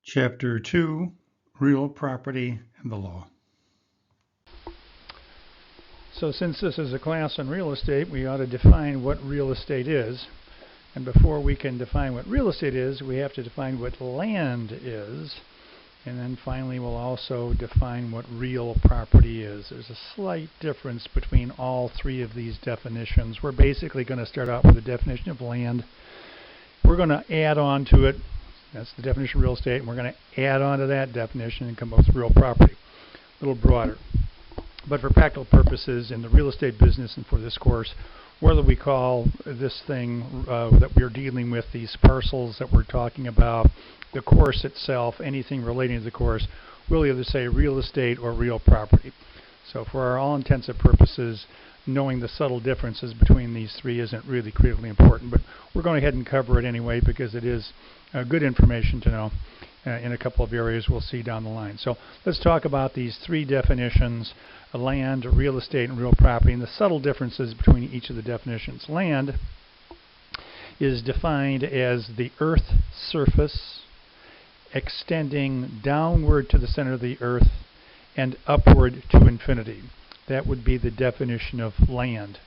Chapter 2, Real Property and the Law. So since this is a class on real estate, we ought to define what real estate is. And before we can define what real estate is, we have to define what land is. And then finally, we'll also define what real property is. There's a slight difference between all three of these definitions. We're basically going to start out with the definition of land. We're going to add on to it. That's the definition of real estate. And we're going to add on to that definition and come up with real property. A little broader. But for practical purposes in the real estate business and for this course, whether we call this thing that we're dealing with, these parcels that we're talking about, the course itself, anything relating to the course, we'll either say real estate or real property. So for our all intents and purposes, knowing the subtle differences between these three isn't really critically important, but we're going ahead and cover it anyway because it is good information to know in a couple of areas we'll see down the line. So let's talk about these three definitions: land, real estate, and real property, and the subtle differences between each of the definitions. Land is defined as the earth surface extending downward to the center of the earth and upward to infinity. That would be the definition of land.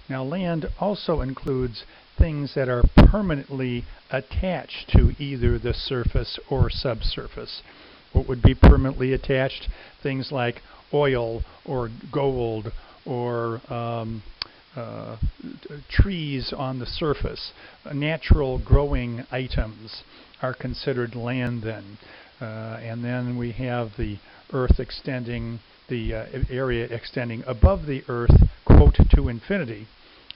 Now, land also includes things that are permanently attached to either the surface or subsurface. What would be permanently attached? Things like oil or gold or trees on the surface. Natural growing items are considered land then. And then we have the earth extending, the area extending above the earth, quote, to infinity.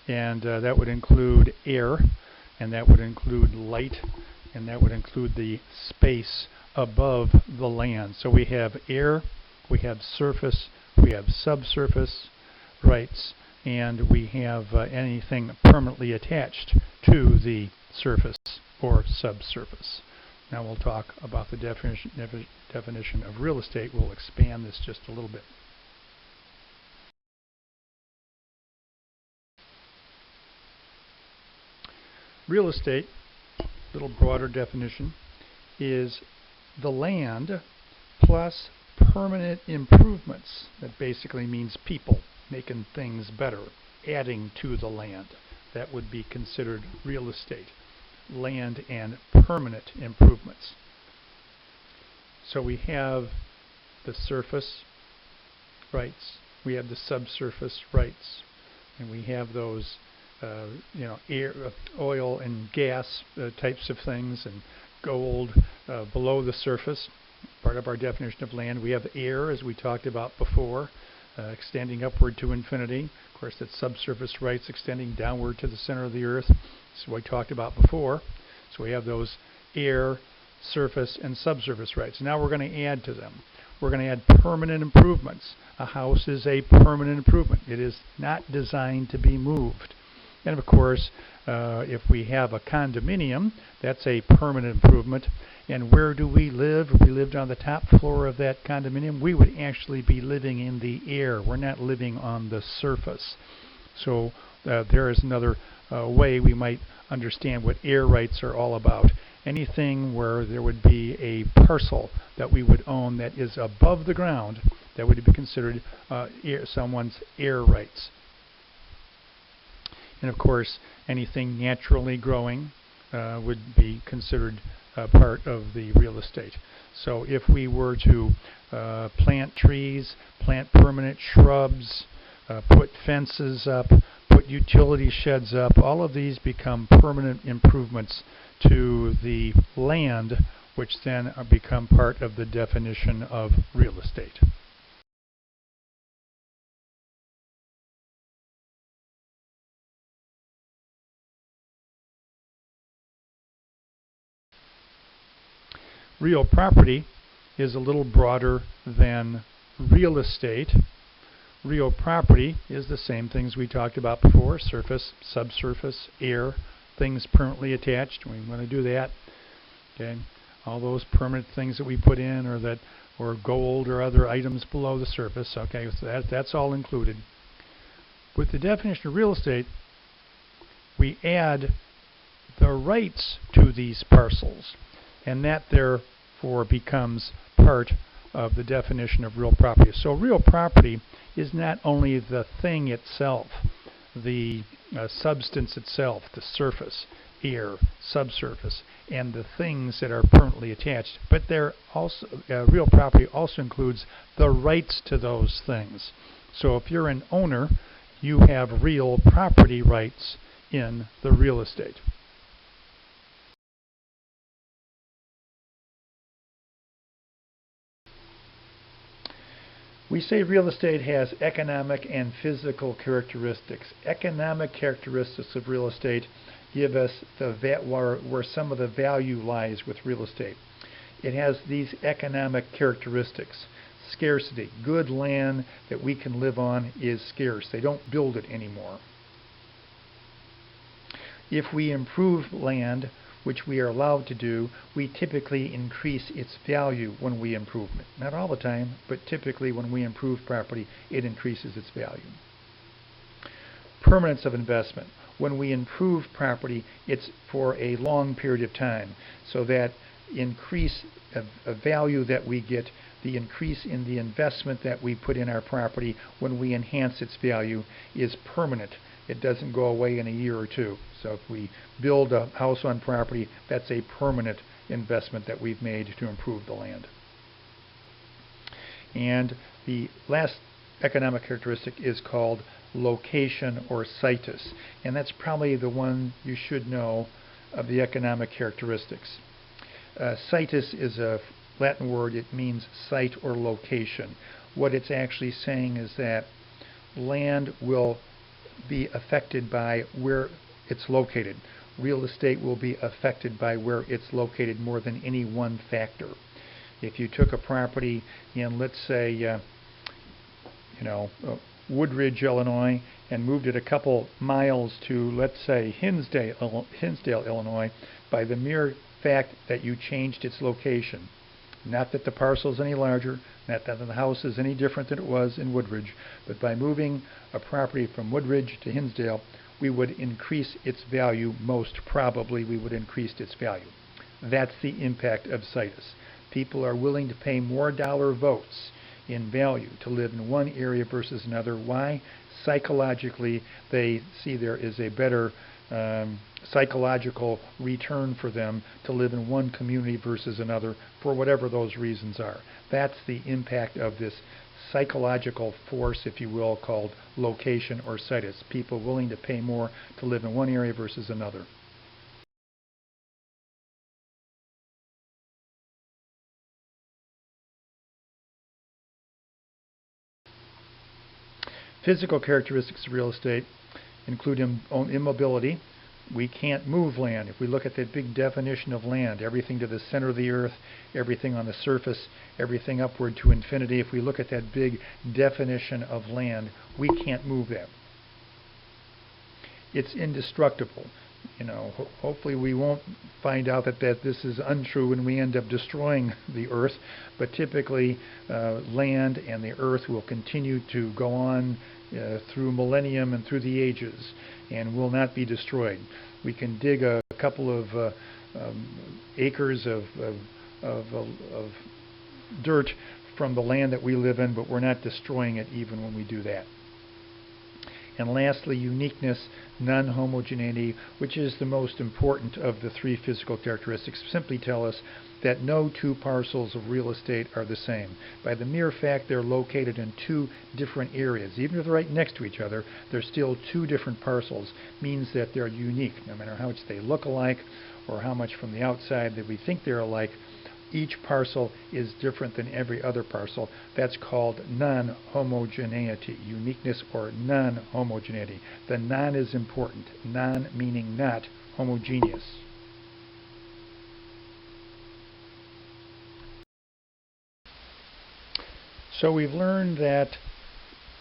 And that would include air, and that would include light, and that would include the space above the land. So we have air, we have surface, we have subsurface rights, and we have anything permanently attached to the surface or subsurface. Now we'll talk about the definition of real estate. We'll expand this just a little bit. Real estate, a little broader definition, is the land plus permanent improvements. That basically means people making things better, adding to the land. That would be considered real estate. Land and permanent improvements. So we have the surface rights, we have the subsurface rights, and we have those air, oil and gas types of things, and gold below the surface. Part of our definition of land. We have air, as we talked about before, extending upward to infinity. Of course, that's subsurface rights extending downward to the center of the earth. That's what we talked about before. So we have those air, surface, and subsurface rights. Now we're going to add to them. We're going to add permanent improvements. A house is a permanent improvement. It is not designed to be moved. And of course, if we have a condominium, that's a permanent improvement. And where do we live? If we lived on the top floor of that condominium, we would actually be living in the air. We're not living on the surface. So there is another way we might understand what air rights are all about. Anything where there would be a parcel that we would own that is above the ground, that would be considered someone's air rights. And of course, anything naturally growing would be considered part of the real estate. So if we were to plant trees, plant permanent shrubs, put fences up, put utility sheds up, all of these become permanent improvements to the land, which then become part of the definition of real estate. Real property is a little broader than real estate. Real property is the same things we talked about before: surface, subsurface, air, things permanently attached. We want to do that. Okay, all those permanent things that we put in, or gold or other items below the surface. Okay, so that's all included. With the definition of real estate, we add the rights to these parcels, and that they're therefore becomes part of the definition of real property. So real property is not only the thing itself, the substance itself, the surface, air, subsurface, and the things that are permanently attached, but they're also real property also includes the rights to those things. So if you're an owner, you have real property rights in the real estate. We say real estate has economic and physical characteristics. Economic characteristics of real estate give us where some of the value lies with real estate. It has these economic characteristics. Scarcity. Good land that we can live on is scarce. They don't build it anymore. If we improve land, which we are allowed to do, we typically increase its value when we improve it. Not all the time, but typically when we improve property, it increases its value. Permanence of investment. When we improve property, it's for a long period of time, so that increase of value that we get, the increase in the investment that we put in our property when we enhance its value is permanent. It doesn't go away in a year or two. So if we build a house on property, that's a permanent investment that we've made to improve the land. And the last economic characteristic is called location or situs. And that's probably the one you should know of the economic characteristics. Situs is a Latin word. It means site or location. What it's actually saying is that land will be affected by where it's located. Real estate will be affected by where it's located more than any one factor. If you took a property in, let's say, Woodridge, Illinois, and moved it a couple miles to, let's say, Hinsdale, Illinois, by the mere fact that you changed its location, not that the parcel is any larger, not that the house is any different than it was in Woodridge, but by moving a property from Woodridge to Hinsdale, we would increase its value. Most probably we would increase its value. That's the impact of situs. People are willing to pay more dollar votes in value to live in one area versus another. Why? Psychologically, they see there is a better psychological return for them to live in one community versus another, for whatever those reasons are. That's the impact of this psychological force, if you will, called location or situs. People willing to pay more to live in one area versus another. Physical characteristics of real estate include immobility. We can't move land. If we look at that big definition of land, everything to the center of the earth, everything on the surface, everything upward to infinity, if we look at that big definition of land, we can't move that. It's indestructible. Hopefully we won't find out that this is untrue when we end up destroying the earth, but typically land and the earth will continue to go on through millennium and through the ages and will not be destroyed. We can dig a couple of acres of dirt from the land that we live in, but we're not destroying it even when we do that. And lastly, uniqueness, non-homogeneity, which is the most important of the three physical characteristics, simply tell us that no two parcels of real estate are the same. By the mere fact they're located in two different areas, even if they're right next to each other, they're still two different parcels, means that they're unique. No matter how much they look alike or how much from the outside that we think they're alike, each parcel is different than every other parcel. That's called non-homogeneity, uniqueness or non-homogeneity. The non is important, non meaning not homogeneous. So we've learned that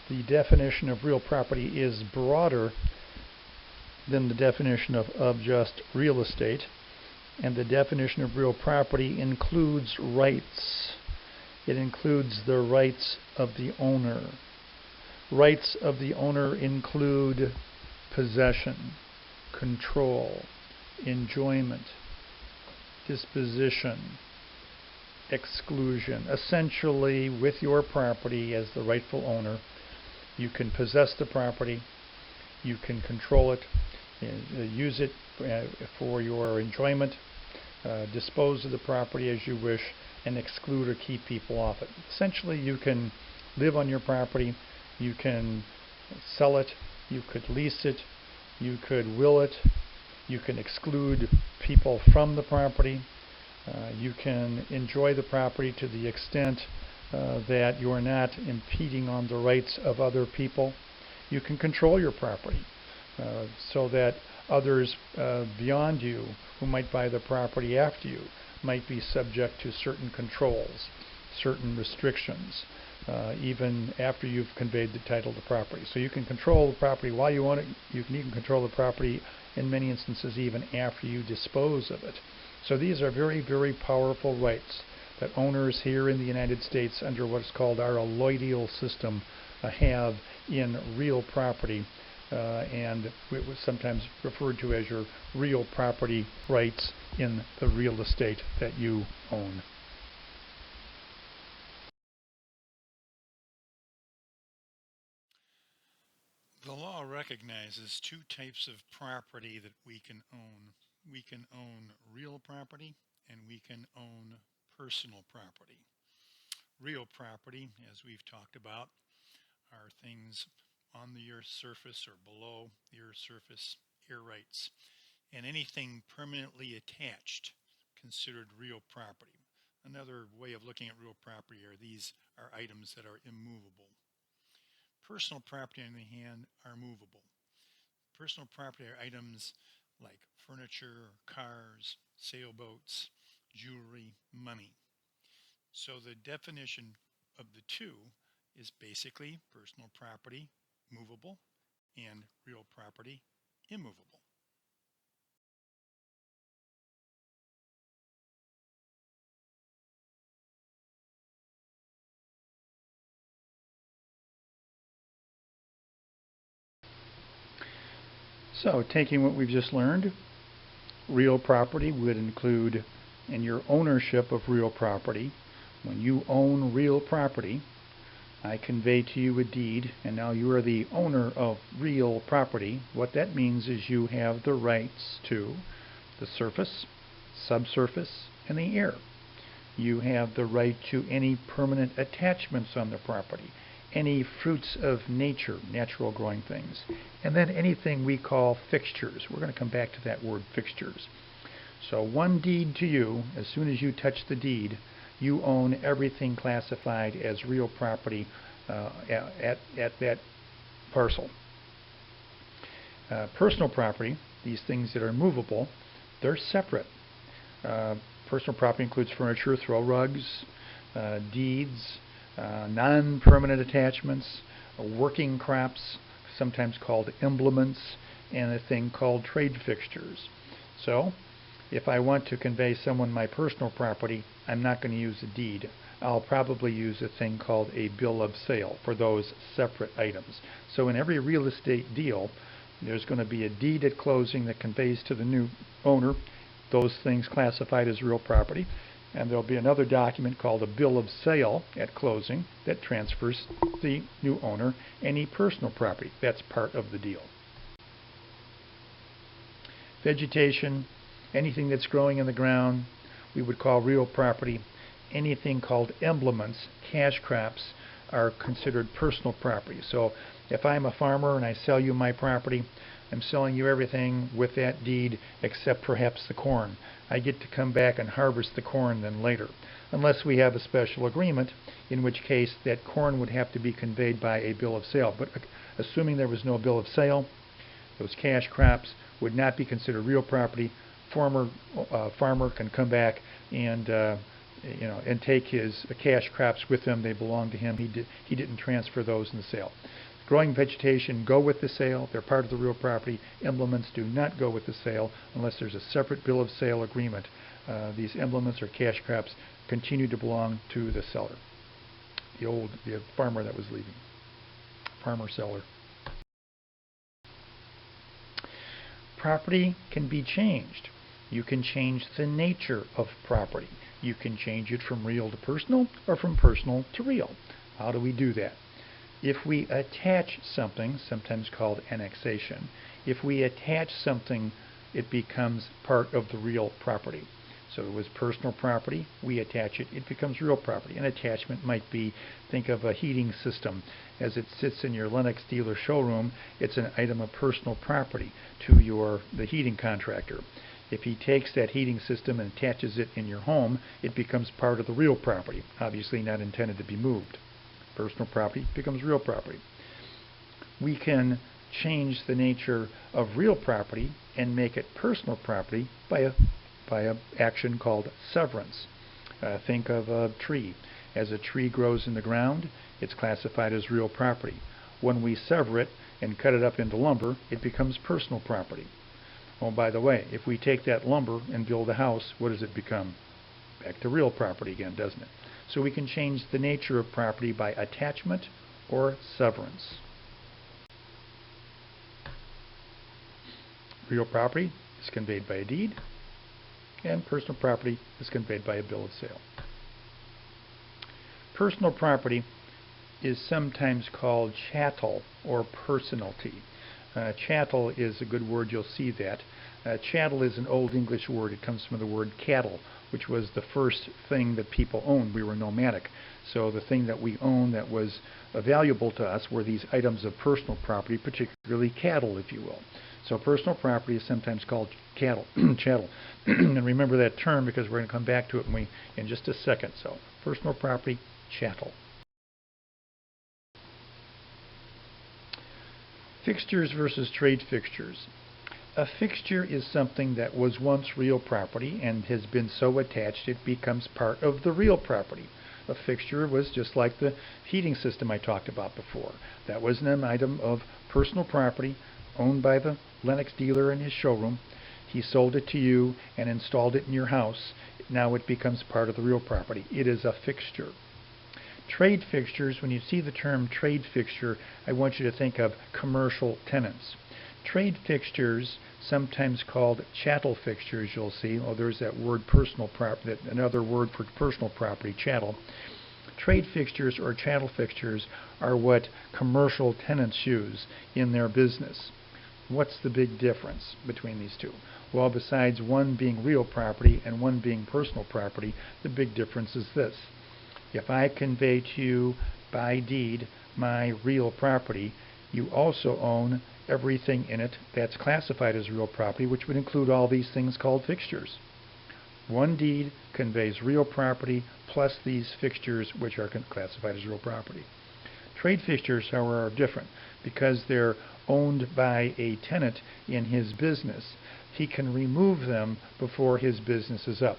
the definition of real property is broader than the definition of just real estate. And the definition of real property includes rights. It includes the rights of the owner. Rights of the owner include possession, control, enjoyment, disposition, exclusion. Essentially, with your property as the rightful owner, you can possess the property, you can control it, use it for your enjoyment, dispose of the property as you wish, and exclude or keep people off it. Essentially, you can live on your property, you can sell it, you could lease it, you could will it, you can exclude people from the property, you can enjoy the property to the extent that you are not impeding on the rights of other people. You can control your property so that others beyond you who might buy the property after you might be subject to certain controls, certain restrictions, even after you've conveyed the title to the property. So you can control the property while you own it. You can even control the property in many instances even after you dispose of it. So these are very, very powerful rights that owners here in the United States under what's called our alloidial system have in real property, and it was sometimes referred to as your real property rights in the real estate that you own. The law recognizes two types of property that we can own. We can own real property and we can own personal property. Real property, as we've talked about, are things on the Earth's surface or below the Earth's surface, air rights, and anything permanently attached considered real property. Another way of looking at real property are these are items that are immovable. Personal property, on the other hand, are movable. Personal property are items like furniture, cars, sailboats, jewelry, money. So the definition of the two is basically personal property, movable, and real property, immovable. So taking what we've just learned, real property would include in your ownership of real property. When you own real property, I convey to you a deed, and now you are the owner of real property. What that means is you have the rights to the surface, subsurface, and the air. You have the right to any permanent attachments on the property, any fruits of nature, natural growing things, and then anything we call fixtures. We're going to come back to that word fixtures. So one deed to you, as soon as you touch the deed, you own everything classified as real property at that parcel. Personal property, these things that are movable, they're separate. Personal property includes furniture, throw rugs, deeds, non-permanent attachments, working crops, sometimes called implements, and a thing called trade fixtures. So, if I want to convey someone my personal property, I'm not going to use a deed. I'll probably use a thing called a bill of sale for those separate items. So in every real estate deal, there's going to be a deed at closing that conveys to the new owner those things classified as real property, and there'll be another document called a bill of sale at closing that transfers the new owner any personal property. That's part of the deal. Vegetation, anything that's growing in the ground, we would call real property. Anything called implements, cash crops, are considered personal property. So if I'm a farmer and I sell you my property, I'm selling you everything with that deed except perhaps the corn. I get to come back and harvest the corn then later, unless we have a special agreement, in which case that corn would have to be conveyed by a bill of sale. But assuming there was no bill of sale, those cash crops would not be considered real property. Farmer can come back and and take his cash crops with him. They belong to him. He didn't transfer those in the sale. Growing vegetation go with the sale. They're part of the real property. Implements do not go with the sale unless there's a separate bill of sale agreement. These implements or cash crops continue to belong to the seller, the farmer that was leaving, farmer-seller. Property can be changed. You can change the nature of property. You can change it from real to personal or from personal to real. How do we do that? If we attach something, sometimes called annexation, if we attach something, it becomes part of the real property. So it was personal property, we attach it, it becomes real property. An attachment might be, think of a heating system. As it sits in your Lennox dealer showroom, it's an item of personal property to the heating contractor. If he takes that heating system and attaches it in your home, it becomes part of the real property, obviously not intended to be moved. Personal property becomes real property. We can change the nature of real property and make it personal property by an action called severance. Think of a tree. As a tree grows in the ground, it's classified as real property. When we sever it and cut it up into lumber, it becomes personal property. Oh, by the way, if we take that lumber and build a house, what does it become? Back to real property again, doesn't it? So we can change the nature of property by attachment or severance. Real property is conveyed by a deed, and personal property is conveyed by a bill of sale. Personal property is sometimes called chattel or personalty. Chattel is a good word, you'll see that. Chattel is an old English word. It comes from the word cattle, which was the first thing that people owned. We were nomadic. So the thing that we owned that was valuable to us were these items of personal property, particularly cattle, if you will. So personal property is sometimes called chattel. And remember that term because we're going to come back to it in just a second. So personal property, chattel. Fixtures versus trade fixtures. A fixture is something that was once real property and has been so attached it becomes part of the real property. A fixture was just like the heating system I talked about before. That was an item of personal property owned by the Lennox dealer in his showroom. He sold it to you and installed it in your house. Now it becomes part of the real property. It is a fixture. Trade fixtures, when you see the term trade fixture, I want you to think of commercial tenants. Trade fixtures, sometimes called chattel fixtures, you'll see. Oh, there's that word personal property, another word for personal property, chattel. Trade fixtures or chattel fixtures are what commercial tenants use in their business. What's the big difference between these two? Well, besides one being real property and one being personal property, the big difference is this. If I convey to you by deed my real property, you also own everything in it that's classified as real property, which would include all these things called fixtures. One deed conveys real property plus these fixtures which are classified as real property. Trade fixtures, however, are different because they're owned by a tenant in his business. He can remove them before his business is up.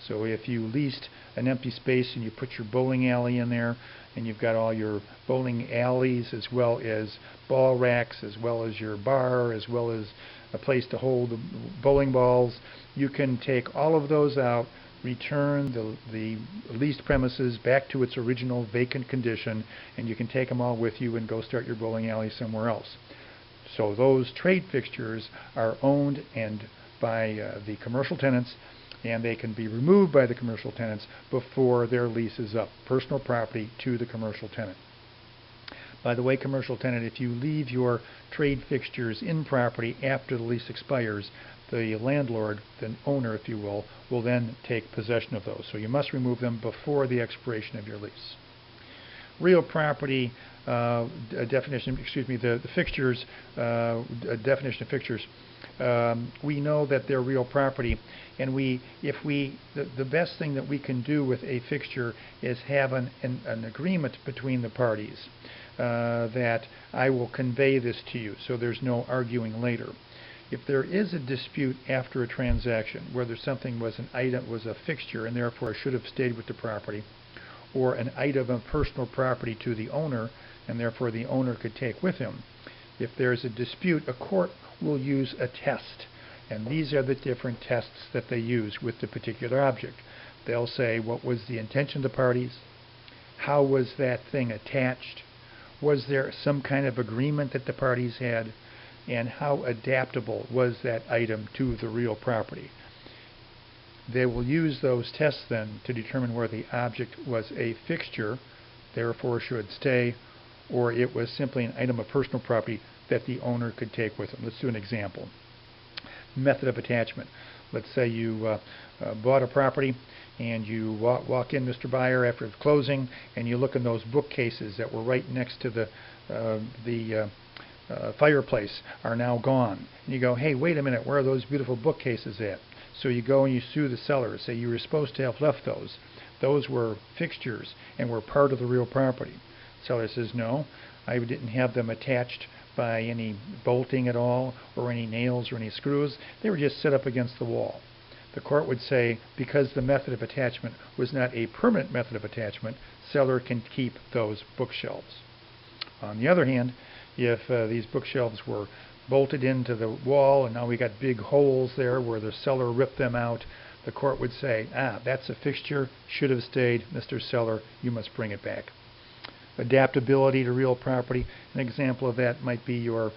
So if you leased an empty space and you put your bowling alley in there and you've got all your bowling alleys as well as ball racks as well as your bar as well as a place to hold the bowling balls, you can take all of those out, return the leased premises back to its original vacant condition, and you can take them all with you and go start your bowling alley somewhere else. So those trade fixtures are owned and by the commercial tenants, and they can be removed by the commercial tenants before their lease is up. Personal property to the commercial tenant. By the way, commercial tenant, if you leave your trade fixtures in property after the lease expires, the landlord, the owner if you will then take possession of those. So you must remove them before the expiration of your lease. Real property definition, the fixtures, definition of fixtures. We know that they're real property, and the best thing that we can do with a fixture is have an agreement between the parties that I will convey this to you, so there's no arguing later. If there is a dispute after a transaction, whether something was an item, was a fixture, and therefore should have stayed with the property, or an item of personal property to the owner, and therefore the owner could take with him, if there's a dispute, a court will use a test. And these are the different tests that they use with the particular object. They'll say, what was the intention of the parties? How was that thing attached? Was there some kind of agreement that the parties had? And how adaptable was that item to the real property? They will use those tests then to determine whether the object was a fixture, therefore should stay, or it was simply an item of personal property that the owner could take with them. Let's do an example. Method of attachment. Let's say you bought a property and you walk in, Mr. Buyer, after the closing, and you look in those bookcases that were right next to the fireplace are now gone. And you go, hey, wait a minute, where are those beautiful bookcases at? So you go and you sue the seller, say you were supposed to have left those. Those were fixtures and were part of the real property. Seller says, no, I didn't have them attached by any bolting at all, or any nails or any screws. They were just set up against the wall. The court would say, because the method of attachment was not a permanent method of attachment, seller can keep those bookshelves. On the other hand, if these bookshelves were bolted into the wall and now we got big holes there where the seller ripped them out, the court would say, that's a fixture, should have stayed, Mr. Seller, you must bring it back. Adaptability to real property. An example of that might be your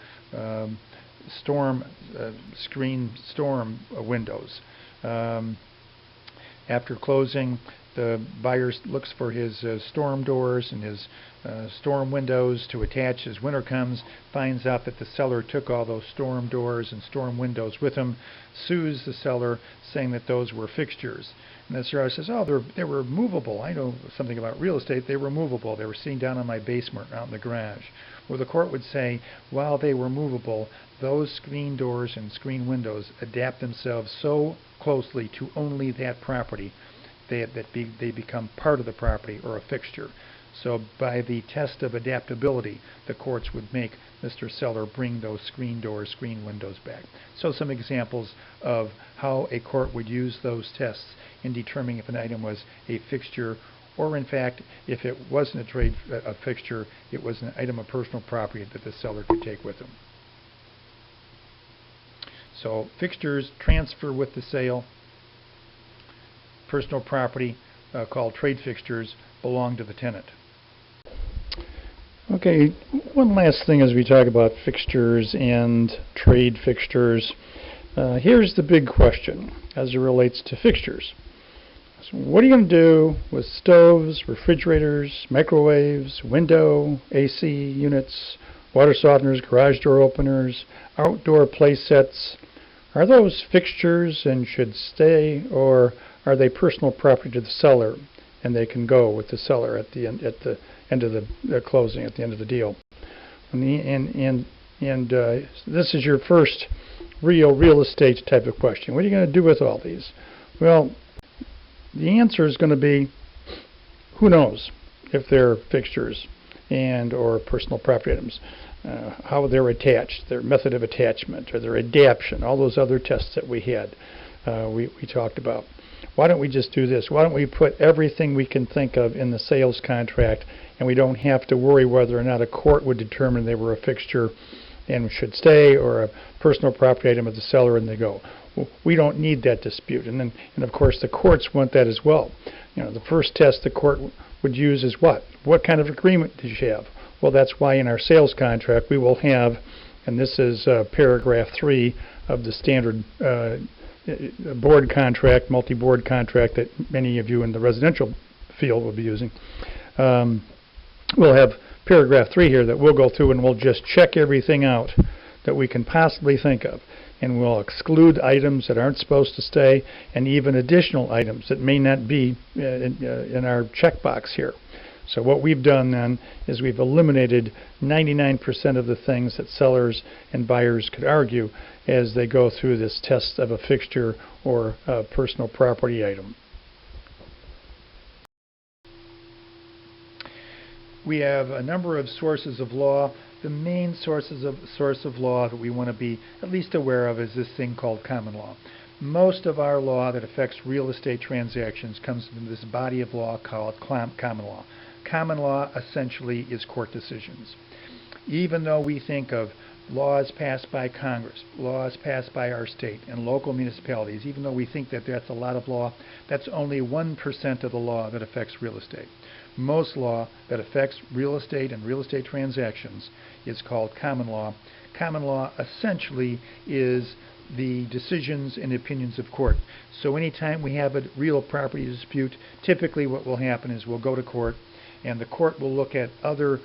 screen storm windows. After closing, the buyer looks for his storm doors and his storm windows to attach as winter comes, finds out that the seller took all those storm doors and storm windows with him, sues the seller saying that those were fixtures. And the seller says, oh, they were movable. I know something about real estate. They were movable. They were sitting down in my basement, out in the garage. Well, the court would say, while they were movable, those screen doors and screen windows adapt themselves so closely to only that property they become part of the property or a fixture. So by the test of adaptability, the courts would make Mr. Seller bring those screen doors, screen windows back. So some examples of how a court would use those tests in determining if an item was a fixture, or in fact, if it wasn't a fixture, it was an item of personal property that the seller could take with him. So fixtures transfer with the sale. Personal property called trade fixtures belong to the tenant. Okay, one last thing as we talk about fixtures and trade fixtures. Here's the big question as it relates to fixtures. So what are you going to do with stoves, refrigerators, microwaves, window, AC units, water softeners, garage door openers, outdoor play sets? Are those fixtures and should stay, or are they personal property to the seller and they can go with the seller at the end of the closing, at the end of the deal? And this is your first real estate type of question. What are you going to do with all these? Well, the answer is going to be, who knows if they're fixtures and or personal property items, how they're attached, their method of attachment, or their adaption, all those other tests that we had, we talked about. Why don't we just do this? Why don't we put everything we can think of in the sales contract, and we don't have to worry whether or not a court would determine they were a fixture and should stay, or a personal property item of the seller and they go. We don't need that dispute. And of course the courts want that as well. The first test the court would use is what? What kind of agreement did you have? Well, that's why in our sales contract we will have, and this is paragraph 3 of the standard board contract, multi-board contract that many of you in the residential field will be using. We'll have paragraph 3 here that we'll go through and we'll just check everything out that we can possibly think of. And we'll exclude items that aren't supposed to stay, and even additional items that may not be in our checkbox here. So what we've done then is we've eliminated 99% of the things that sellers and buyers could argue as they go through this test of a fixture or a personal property item. We have a number of sources of law. The main source of law that we want to be at least aware of is this thing called common law. Most of our law that affects real estate transactions comes from this body of law called common law. Common law essentially is court decisions. Even though we think of laws passed by Congress, laws passed by our state and local municipalities, even though we think that that's a lot of law, that's only 1% of the law that affects real estate. Most law that affects real estate and real estate transactions is called common law. Common law essentially is the decisions and opinions of court. So anytime we have a real property dispute, typically what will happen is we'll go to court, and the court will look at other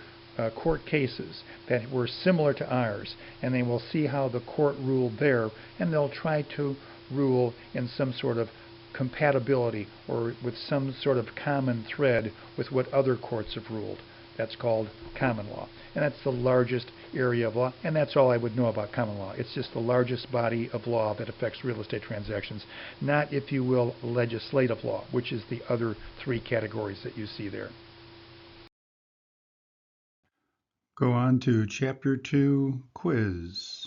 court cases that were similar to ours, and they will see how the court ruled there, and they'll try to rule in some sort of compatibility or with some sort of common thread with what other courts have ruled. That's called common law. And that's the largest area of law, and that's all I would know about common law. It's just the largest body of law that affects real estate transactions, not, if you will, legislative law, which is the other three categories that you see there. Go on to Chapter 2, Quiz.